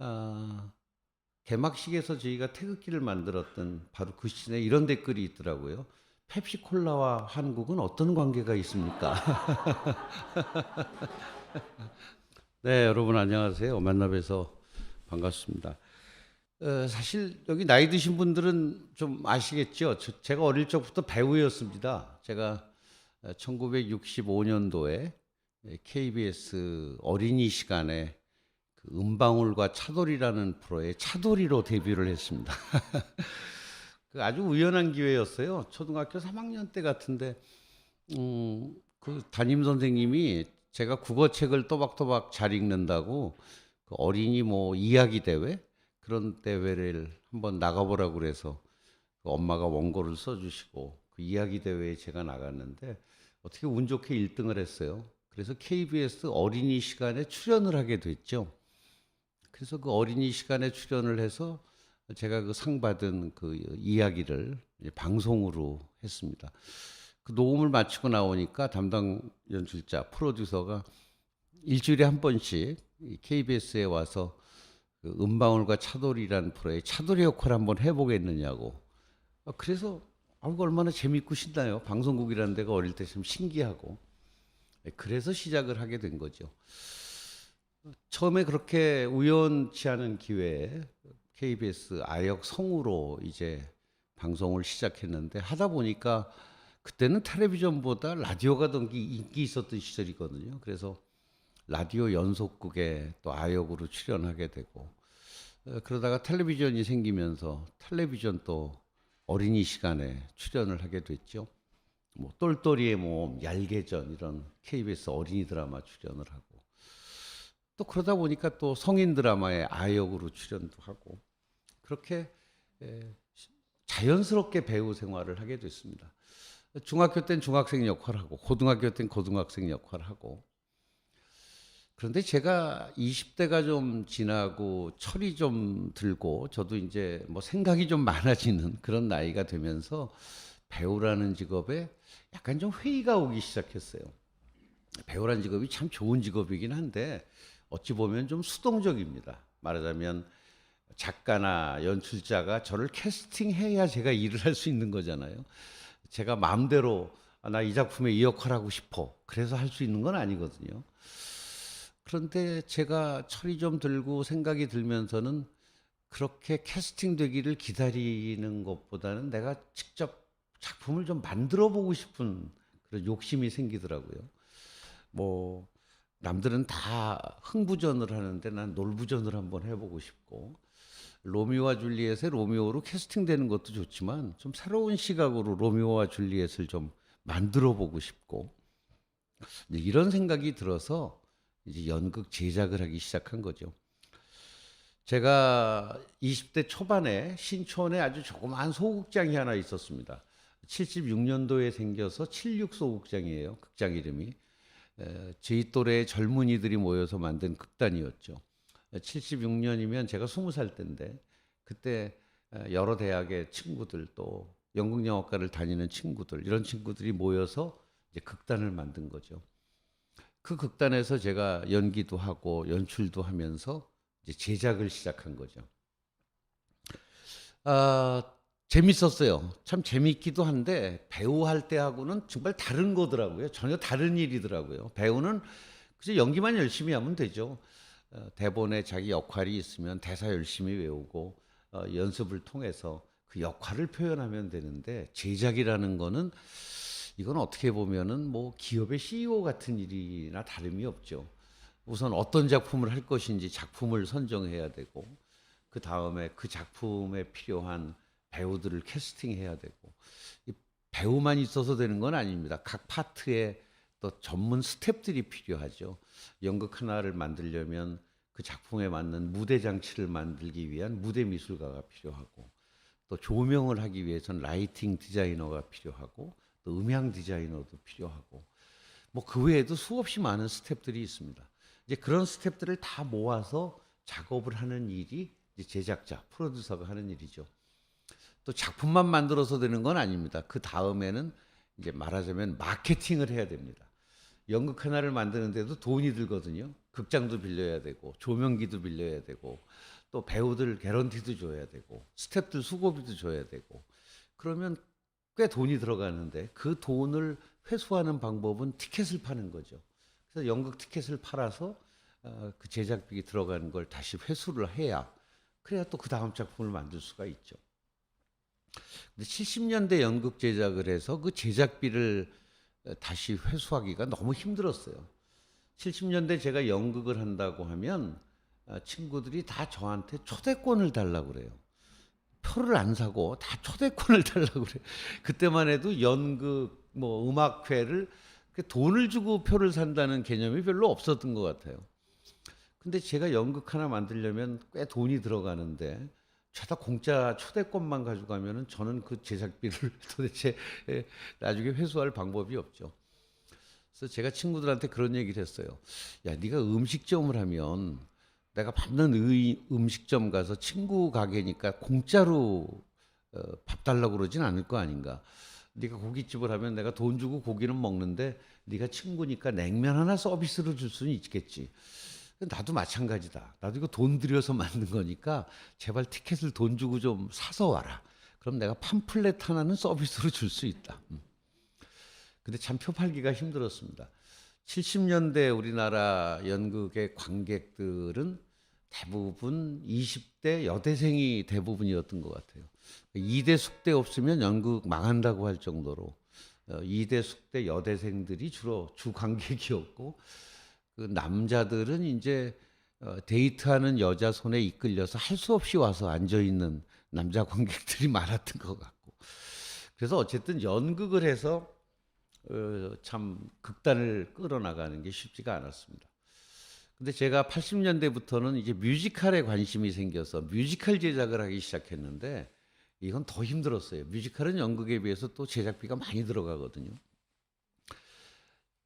아, 개막식에서 저희가 태극기를 만들었던 바로 그 시즌에 이런 댓글이 있더라고요. 펩시콜라와 한국은 어떤 관계가 있습니까? 네, 여러분 안녕하세요. 만나 뵈서 반갑습니다. 사실 여기 나이 드신 분들은 좀 아시겠죠? 제가 어릴 적부터 배우였습니다. 제가 1965년도에 KBS 어린이 시간에 그 음방울과 차돌이라는 프로에 차돌이로 데뷔를 했습니다. 그 아주 우연한 기회였어요. 초등학교 3학년 때 같은데, 그 담임 선생님이 제가 국어책을 또박또박 잘 읽는다고 그 어린이 뭐 이야기 대회 그런 대회를 한번 나가보라고 그래서 그 엄마가 원고를 써주시고 그 이야기 대회에 제가 나갔는데 어떻게 운 좋게 1등을 했어요. 그래서 KBS 어린이 시간에 출연을 하게 됐죠. 그래서 그 어린이 시간에 출연을 해서 제가 그 상 받은 그 이야기를 이제 방송으로 했습니다. 그 녹음을 마치고 나오니까 담당 연출자, 프로듀서가 일주일에 한 번씩 KBS에 와서 그 음방울과 차돌이라는 프로에 차돌이 역할 한번 해보겠느냐고. 그래서 이거 얼마나 재밌고 신나요. 방송국이라는 데가 어릴 때 참 신기하고. 그래서 시작을 하게 된 거죠. 처음에 그렇게 우연치 않은 기회에 KBS 아역 성우로 이제 방송을 시작했는데 하다 보니까 그때는 텔레비전보다 라디오가 더 인기 있었던 시절이거든요. 그래서 라디오 연속극에 또 아역으로 출연하게 되고 그러다가 텔레비전이 생기면서 텔레비전 또 어린이 시간에 출연을 하게 됐죠. 뭐 똘똘이의 모험, 얄개전 이런 KBS 어린이 드라마 출연을 하고 또 그러다 보니까 또 성인 드라마에 아역으로 출연도 하고 그렇게 자연스럽게 배우 생활을 하게 됐습니다. 중학교 땐 중학생 역할하고 고등학교 땐 고등학생 역할하고 그런데 제가 20대가 좀 지나고 철이 좀 들고 저도 이제 뭐 생각이 좀 많아지는 그런 나이가 되면서 배우라는 직업에 약간 좀 회의가 오기 시작했어요. 배우라는 직업이 참 좋은 직업이긴 한데 어찌 보면 좀 수동적입니다. 말하자면 작가나 연출자가 저를 캐스팅해야 제가 일을 할 수 있는 거잖아요. 제가 마음대로 나 이 작품에 이 역할 하고 싶어. 그래서 할 수 있는 건 아니거든요. 그런데 제가 철이 좀 들고 생각이 들면서는 그렇게 캐스팅 되기를 기다리는 것보다는 내가 직접 작품을 좀 만들어 보고 싶은 그런 욕심이 생기더라고요. 뭐 남들은 다 흥부전을 하는데 난 놀부전을 한번 해보고 싶고 로미오와 줄리엣의 로미오로 캐스팅되는 것도 좋지만 좀 새로운 시각으로 로미오와 줄리엣을 좀 만들어 보고 싶고 이런 생각이 들어서 이제 연극 제작을 하기 시작한 거죠. 제가 20대 초반에 신촌에 아주 조그마한 소극장이 하나 있었습니다. 76년도에 생겨서 76 소극장이에요. 극장 이름이. 저희 또래 젊은이들이 모여서 만든 극단이었죠. 76년이면 제가 20살 때인데 그때 여러 대학의 친구들 또 연극영화과를 다니는 친구들 이런 친구들이 모여서 이제 극단을 만든 거죠. 그 극단에서 제가 연기도 하고 연출도 하면서 이제 제작을 시작한 거죠. 아, 재밌었어요. 참 재밌기도 한데 배우 할 때하고는 정말 다른 거더라고요. 전혀 다른 일이더라고요. 배우는 그저 연기만 열심히 하면 되죠. 대본에 자기 역할이 있으면 대사 열심히 외우고 연습을 통해서 그 역할을 표현하면 되는데 제작이라는 거는 이건 어떻게 보면은 뭐 기업의 CEO 같은 일이나 다름이 없죠. 우선 어떤 작품을 할 것인지 작품을 선정해야 되고 그 다음에 그 작품에 필요한 배우들을 캐스팅해야 되고 이 배우만 있어서 되는 건 아닙니다. 각 파트에 또 전문 스태프들이 필요하죠. 연극 하나를 만들려면 그 작품에 맞는 무대 장치를 만들기 위한 무대 미술가가 필요하고 또 조명을 하기 위해서는 라이팅 디자이너가 필요하고 또 음향 디자이너도 필요하고 뭐 그 외에도 수없이 많은 스태프들이 있습니다. 이제 그런 스태프들을 다 모아서 작업을 하는 일이 이제 제작자, 프로듀서가 하는 일이죠. 또 작품만 만들어서 되는 건 아닙니다. 그 다음에는 이제 말하자면 마케팅을 해야 됩니다. 연극 하나를 만드는데도 돈이 들거든요. 극장도 빌려야 되고 조명기도 빌려야 되고 또 배우들 개런티도 줘야 되고 스태프들 수고비도 줘야 되고 그러면 꽤 돈이 들어가는데 그 돈을 회수하는 방법은 티켓을 파는 거죠. 그래서 연극 티켓을 팔아서 그 제작비 들어가는 걸 다시 회수를 해야 그래야 또 그 다음 작품을 만들 수가 있죠. 근데 70년대 연극 제작을 해서 그 제작비를 다시 회수하기가 너무 힘들었어요. 70년대 제가 연극을 한다고 하면 친구들이 다 저한테 초대권을 달라고 그래요. 표를 안 사고 다 초대권을 달라고 그래요. 그때만 해도 연극 뭐 음악회를 돈을 주고 표를 산다는 개념이 별로 없었던 것 같아요. 근데 제가 연극 하나 만들려면 꽤 돈이 들어가는데 죄다 공짜 초대권만 가져가면은 저는 그 제작비를 도대체 나중에 회수할 방법이 없죠. 그래서 제가 친구들한테 그런 얘기를 했어요. 야, 네가 음식점을 하면 내가 받는 음식점 가서 친구 가게니까 공짜로 밥 달라고 그러진 않을 거 아닌가. 네가 고깃집을 하면 내가 돈 주고 고기는 먹는데 네가 친구니까 냉면 하나 서비스로 줄 수는 있겠지. 나도 마찬가지다. 나도 이거 돈 들여서 만든 거니까 제발 티켓을 돈 주고 좀 사서 와라. 그럼 내가 팜플렛 하나는 서비스로 줄 수 있다. 근데 참 표 팔기가 힘들었습니다. 70년대 우리나라 연극의 관객들은 대부분 20대 여대생이 대부분이었던 것 같아요. 2대 숙대 없으면 연극 망한다고 할 정도로 2대 숙대 여대생들이 주로 주 관객이었고 그 남자들은 이제 데이트하는 여자 손에 이끌려서 할 수 없이 와서 앉아 있는 남자 관객들이 많았던 것 같고 그래서 어쨌든 연극을 해서 참 극단을 끌어나가는 게 쉽지가 않았습니다. 근데 제가 80년대부터는 이제 뮤지컬에 관심이 생겨서 뮤지컬 제작을 하기 시작했는데 이건 더 힘들었어요. 뮤지컬은 연극에 비해서 또 제작비가 많이 들어가거든요.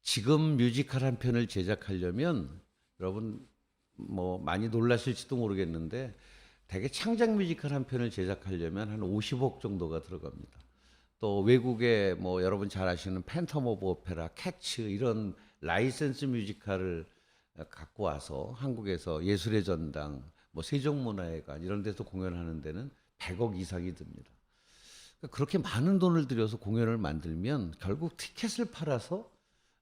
지금 뮤지컬 한 편을 제작하려면 여러분 뭐 많이 놀라실지도 모르겠는데 대개 창작 뮤지컬 한 편을 제작하려면 한 50억 정도가 들어갑니다. 또 외국에 뭐 여러분 잘 아시는 팬텀 오브 오페라, 캐츠 이런 라이센스 뮤지컬을 갖고 와서 한국에서 예술의 전당, 뭐 세종문화회관 이런 데서 공연하는 데는 100억 이상이 듭니다. 그러니까 그렇게 많은 돈을 들여서 공연을 만들면 결국 티켓을 팔아서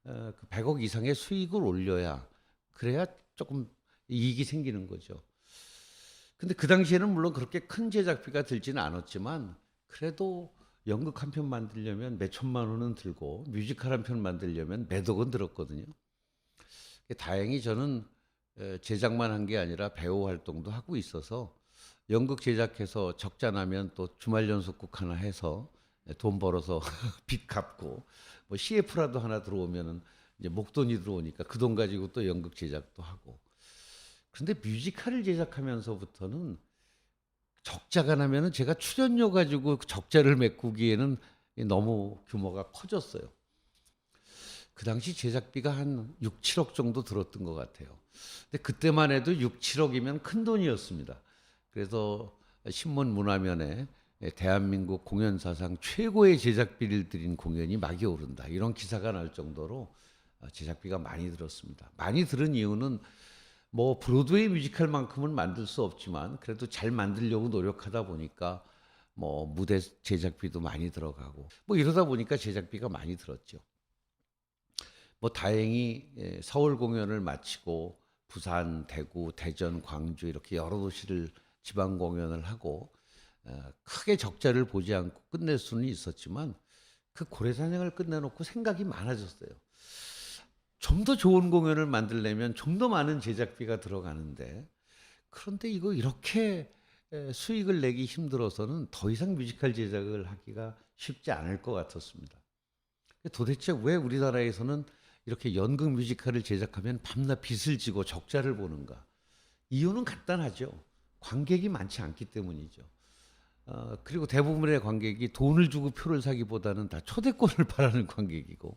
그 100억 이상의 수익을 올려야 그래야 조금 이익이 생기는 거죠. 근데 그 당시에는 물론 그렇게 큰 제작비가 들지는 않았지만 그래도 연극 한 편 만들려면 몇 천만 원은 들고 뮤지컬 한 편 만들려면 몇 억은 들었거든요. 다행히 저는 제작만 한 게 아니라 배우 활동도 하고 있어서 연극 제작해서 적자 나면 또 주말 연속극 하나 해서 돈 벌어서 빚 갚고 뭐 CF라도 하나 들어오면은 이제 목돈이 들어오니까 그 돈 가지고 또 연극 제작도 하고. 그런데 뮤지컬을 제작하면서부터는 적자가 나면은 제가 출연료 가지고 그 적자를 메꾸기에는 너무 규모가 커졌어요. 그 당시 제작비가 한 6, 7억 정도 들었던 것 같아요. 근데 그때만 해도 6, 7억이면 큰 돈이었습니다. 그래서 신문 문화면에 대한민국 공연사상 최고의 제작비를 들인 공연이 막이 오른다. 이런 기사가 날 정도로 제작비가 많이 들었습니다. 많이 들은 이유는 뭐 브로드웨이 뮤지컬만큼은 만들 수 없지만 그래도 잘 만들려고 노력하다 보니까 뭐 무대 제작비도 많이 들어가고 뭐 이러다 보니까 제작비가 많이 들었죠. 뭐 다행히 서울 공연을 마치고 부산, 대구, 대전, 광주 이렇게 여러 도시를 지방 공연을 하고 크게 적자를 보지 않고 끝낼 수는 있었지만 그 고래사냥을 끝내놓고 생각이 많아졌어요. 좀 더 좋은 공연을 만들려면 좀 더 많은 제작비가 들어가는데 그런데 이거 이렇게 수익을 내기 힘들어서는 더 이상 뮤지컬 제작을 하기가 쉽지 않을 것 같았습니다. 도대체 왜 우리나라에서는 이렇게 연극 뮤지컬을 제작하면 밤낮 빚을 지고 적자를 보는가? 이유는 간단하죠. 관객이 많지 않기 때문이죠. 그리고 대부분의 관객이 돈을 주고 표를 사기보다는 다 초대권을 바라는 관객이고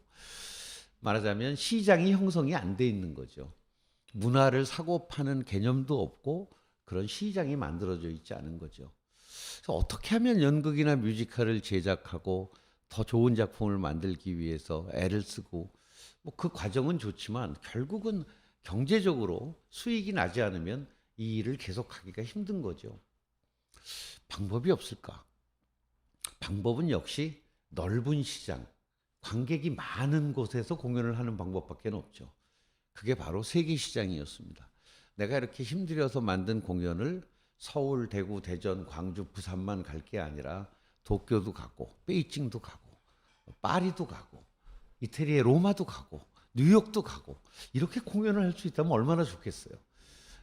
말하자면 시장이 형성이 안 돼 있는 거죠. 문화를 사고 파는 개념도 없고 그런 시장이 만들어져 있지 않은 거죠. 그래서 어떻게 하면 연극이나 뮤지컬을 제작하고 더 좋은 작품을 만들기 위해서 애를 쓰고 뭐 그 과정은 좋지만 결국은 경제적으로 수익이 나지 않으면 이 일을 계속하기가 힘든 거죠. 방법이 없을까? 방법은 역시 넓은 시장, 관객이 많은 곳에서 공연을 하는 방법밖에 없죠. 그게 바로 세계 시장이었습니다. 내가 이렇게 힘들여서 만든 공연을 서울, 대구, 대전, 광주, 부산만 갈 게 아니라 도쿄도 가고, 베이징도 가고, 파리도 가고, 이태리의 로마도 가고, 뉴욕도 가고, 이렇게 공연을 할 수 있다면 얼마나 좋겠어요.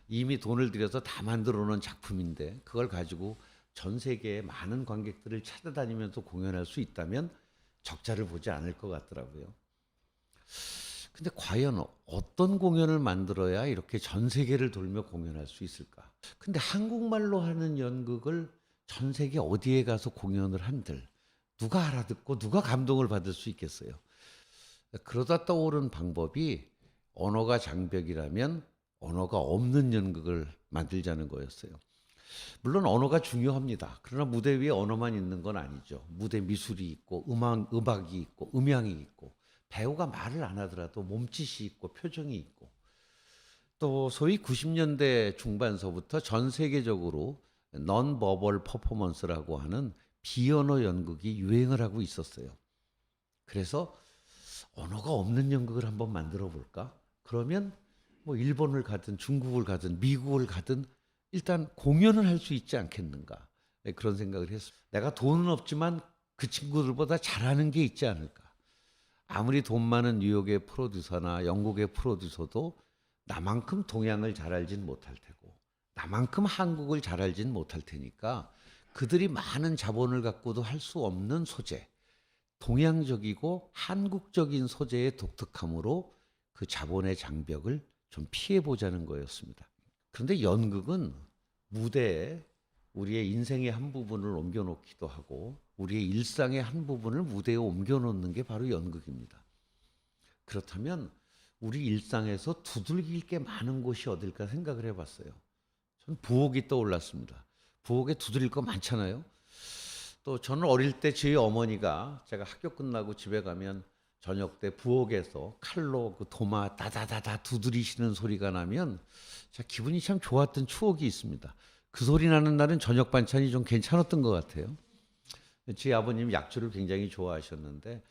이미 돈을 들여서 다 만들어 놓은 작품인데 그걸 가지고 전 세계의 많은 관객들을 찾아다니면서 공연할 수 있다면 적자를 보지 않을 것 같더라고요. 근데 과연 어떤 공연을 만들어야 이렇게 전 세계를 돌며 공연할 수 있을까? 근데 한국말로 하는 연극을 전 세계 어디에 가서 공연을 한들 누가 알아듣고 누가 감동을 받을 수 있겠어요? 그러다 떠오른 방법이 언어가 장벽이라면 언어가 없는 연극을 만들자는 거였어요. 물론 언어가 중요합니다. 그러나 무대 위에 언어만 있는 건 아니죠. 무대 미술이 있고 음악이 있고 음향이 있고 배우가 말을 안 하더라도 몸짓이 있고 표정이 있고 또 소위 90년대 중반서부터 전 세계적으로 non-verbal performance라고 하는 비언어 연극이 유행을 하고 있었어요. 그래서 언어가 없는 연극을 한번 만들어 볼까? 그러면 뭐 일본을 가든 중국을 가든 미국을 가든 일단 공연을 할 수 있지 않겠는가? 네, 그런 생각을 했어요. 내가 돈은 없지만 그 친구들보다 잘하는 게 있지 않을까? 아무리 돈 많은 뉴욕의 프로듀서나 영국의 프로듀서도 나만큼 동양을 잘 알진 못할 테고 나만큼 한국을 잘 알진 못할 테니까 그들이 많은 자본을 갖고도 할 수 없는 소재, 동양적이고 한국적인 소재의 독특함으로 그 자본의 장벽을 좀 피해보자는 거였습니다. 그런데 연극은 무대에 우리의 인생의 한 부분을 옮겨놓기도 하고 우리의 일상의 한 부분을 무대에 옮겨놓는 게 바로 연극입니다. 그렇다면 우리 일상에서 두들길 게 많은 곳이 어딜까 생각을 해봤어요. 전 부엌이 떠올랐습니다. 부엌에 두드릴 거 많잖아요. 또 저는 어릴 때 저희 어머니가 제가 학교 끝나고 집에 가면 저녁 때 부엌에서 칼로 그 도마 다다다다 두드리시는 소리가 나면 제가 기분이 참 좋았던 추억이 있습니다. 그 소리 나는 날은 저녁 반찬이 좀 괜찮았던 것 같아요. 제 아버님 약주를 굉장히 좋아하셨는데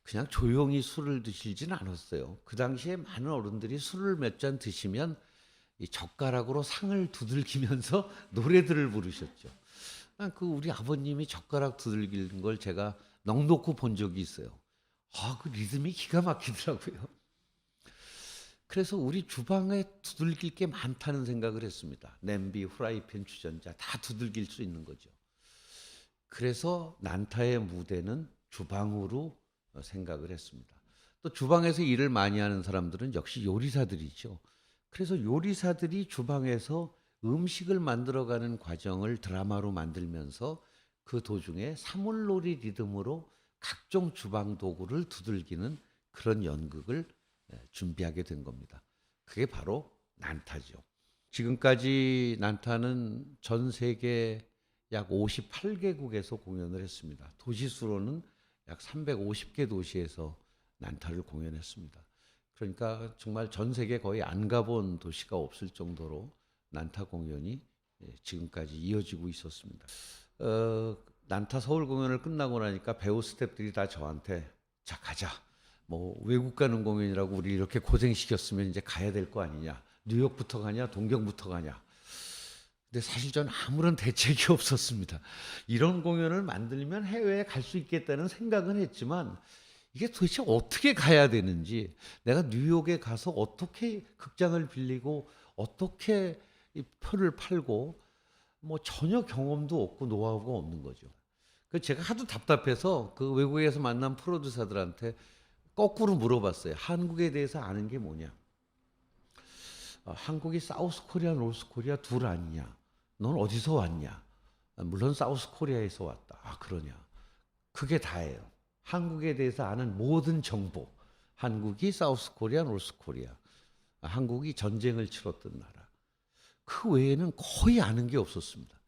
그냥 조용히 술을 드시진 않았어요. 그 당시에 많은 어른들이 술을 몇 잔 드시면 이 젓가락으로 상을 두들기면서 노래들을 부르셨죠. 그 우리 아버님이 젓가락 두들기는 걸 제가 넋놓고 본 적이 있어요. 그 리듬이 기가 막히더라고요. 그래서 우리 주방에 두들길 게 많다는 생각을 했습니다. 냄비, 후라이팬, 주전자 다 두들길 수 있는 거죠. 그래서 난타의 무대는 주방으로 생각을 했습니다. 또 주방에서 일을 많이 하는 사람들은 역시 요리사들이죠. 그래서 요리사들이 주방에서 음식을 만들어가는 과정을 드라마로 만들면서 그 도중에 사물놀이 리듬으로 각종 주방 도구를 두들기는 그런 연극을 준비하게 된 겁니다. 그게 바로 난타죠. 지금까지 난타는 전 세계 약 58개국에서 공연을 했습니다. 도시수로는 약 350개 도시에서 난타를 공연했습니다. 그러니까 정말 전 세계 거의 안 가본 도시가 없을 정도로 난타 공연이 지금까지 이어지고 있었습니다. 난타 서울 공연을 끝나고 나니까 배우 스태프들이 다 저한테 자 가자. 뭐 외국 가는 공연이라고 우리 이렇게 고생시켰으면 이제 가야 될 거 아니냐. 뉴욕부터 가냐 동경부터 가냐. 근데 사실 저는 아무런 대책이 없었습니다. 이런 공연을 만들면 해외에 갈 수 있겠다는 생각은 했지만 이게 도대체 어떻게 가야 되는지 내가 뉴욕에 가서 어떻게 극장을 빌리고 어떻게 이 표를 팔고 뭐 전혀 경험도 없고 노하우가 없는 거죠. 그 제가 하도 답답해서 그 외국에서 만난 프로듀서들한테 거꾸로 물어봤어요. 한국에 대해서 아는 게 뭐냐? 한국이 사우스 코리아, 노스 코리아 둘 아니냐? 넌 어디서 왔냐? 물론 사우스 코리아에서 왔다. 그러냐? 그게 다예요. 한국에 대해서 아는 모든 정보. 한국이 사우스 코리아, 노스 코리아. 한국이 전쟁을 치렀던 나라. 그 외에는 거의 아는 게 없었습니다.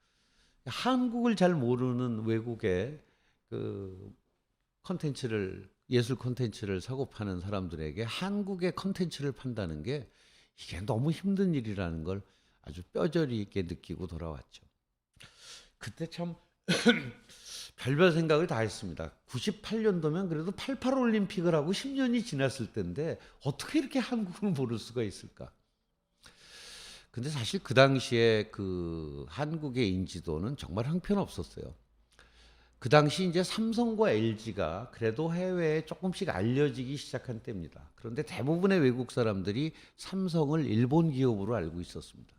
한국을 잘 모르는 외국의 그 컨텐츠를 예술 콘텐츠를 사고 파는 사람들에게 한국의 콘텐츠를 판다는 게 이게 너무 힘든 일이라는 걸 아주 뼈저리 있게 느끼고 돌아왔죠. 그때 참 별별 생각을 다 했습니다. 98년도면 그래도 88 올림픽을 하고 10년이 지났을 텐데 어떻게 이렇게 한국을 모를 수가 있을까? 근데 사실 그 당시에 그 한국의 인지도는 정말 형편없었어요. 그 당시 이제 삼성과 LG가 그래도 해외에 조금씩 알려지기 시작한 때입니다. 그런데 대부분의 외국 사람들이 삼성을 일본 기업으로 알고 있었습니다.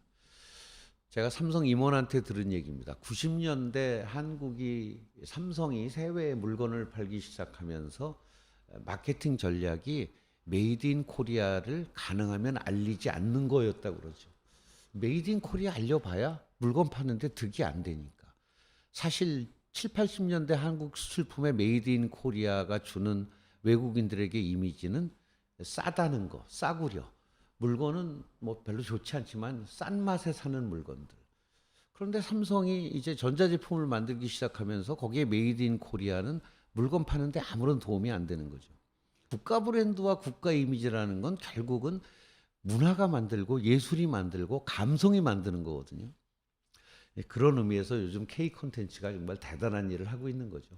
제가 삼성 임원한테 들은 얘기입니다. 90년대 한국이 삼성이 해외에 물건을 팔기 시작하면서 마케팅 전략이 메이드 인 코리아를 가능하면 알리지 않는 거였다고 그러죠. 메이드 인 코리아 알려봐야 물건 파는데 득이 안 되니까. 사실 7, 80년대 한국 수출품의 메이드 인 코리아가 주는 외국인들에게 이미지는 싸다는 거, 싸구려. 물건은 뭐 별로 좋지 않지만 싼 맛에 사는 물건들. 그런데 삼성이 이제 전자제품을 만들기 시작하면서 거기에 메이드 인 코리아는 물건 파는데 아무런 도움이 안 되는 거죠. 국가 브랜드와 국가 이미지라는 건 결국은 문화가 만들고 예술이 만들고 감성이 만드는 거거든요. 그런 의미에서 요즘 K 콘텐츠가 정말 대단한 일을 하고 있는 거죠.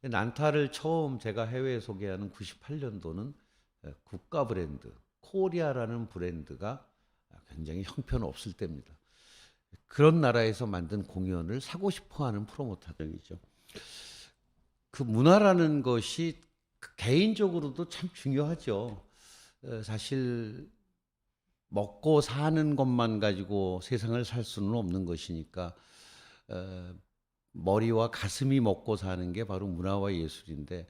난타를 처음 제가 해외에 소개하는 98년도는 국가 브랜드, 코리아라는 브랜드가 굉장히 형편없을 때입니다. 그런 나라에서 만든 공연을 사고 싶어하는 프로모터들이죠. 그 문화라는 것이 개인적으로도 참 중요하죠. 사실 먹고 사는 것만 가지고 세상을 살 수는 없는 것이니까 머리와 가슴이 먹고 사는 게 바로 문화와 예술인데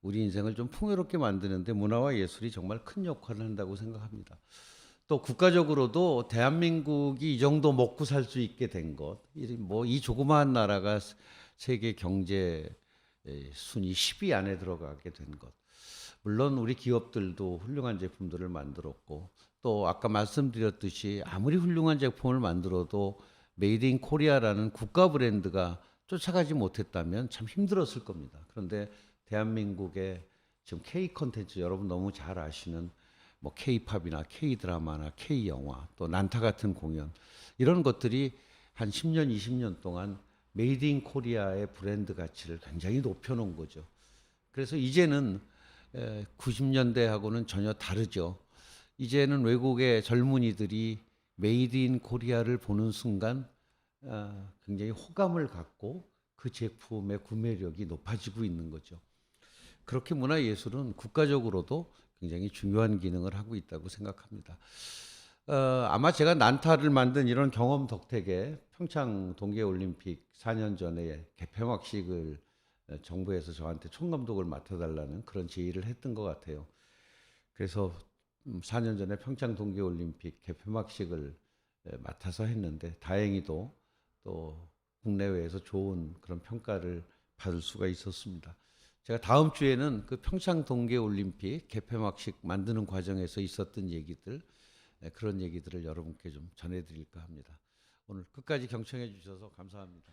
우리 인생을 좀 풍요롭게 만드는데 문화와 예술이 정말 큰 역할을 한다고 생각합니다. 또 국가적으로도 대한민국이 이 정도 먹고 살 수 있게 된 것, 뭐 이 조그마한 나라가 세계 경제 순위 10위 안에 들어가게 된 것. 물론 우리 기업들도 훌륭한 제품들을 만들었고 또 아까 말씀드렸듯이 아무리 훌륭한 제품을 만들어도 메이드 인 코리아라는 국가 브랜드가 쫓아가지 못했다면 참 힘들었을 겁니다. 그런데 대한민국의 지금 K 콘텐츠 여러분 너무 잘 아시는 뭐 K-팝이나 K-드라마나 K-영화 또 난타 같은 공연 이런 것들이 한 10년, 20년 동안 메이드 인 코리아의 브랜드 가치를 굉장히 높여놓은 거죠. 그래서 이제는 90년대하고는 전혀 다르죠. 이제는 외국의 젊은이들이 메이드 인 코리아를 보는 순간 굉장히 호감을 갖고 그 제품의 구매력이 높아지고 있는 거죠. 그렇게 문화예술은 국가적으로도 굉장히 중요한 기능을 하고 있다고 생각합니다. 아마 제가 난타를 만든 이런 경험 덕택에 평창 동계올림픽 4년 전에 개폐막식을 정부에서 저한테 총감독을 맡아달라는 그런 제의를 했던 것 같아요. 그래서 4년 전에 평창 동계올림픽 개폐막식을 맡아서 했는데 다행히도 또 국내외에서 좋은 그런 평가를 받을 수가 있었습니다. 제가 다음 주에는 그 평창 동계올림픽 개폐막식 만드는 과정에서 있었던 얘기들 그런 얘기들을 여러분께 좀 전해드릴까 합니다. 오늘 끝까지 경청해 주셔서 감사합니다.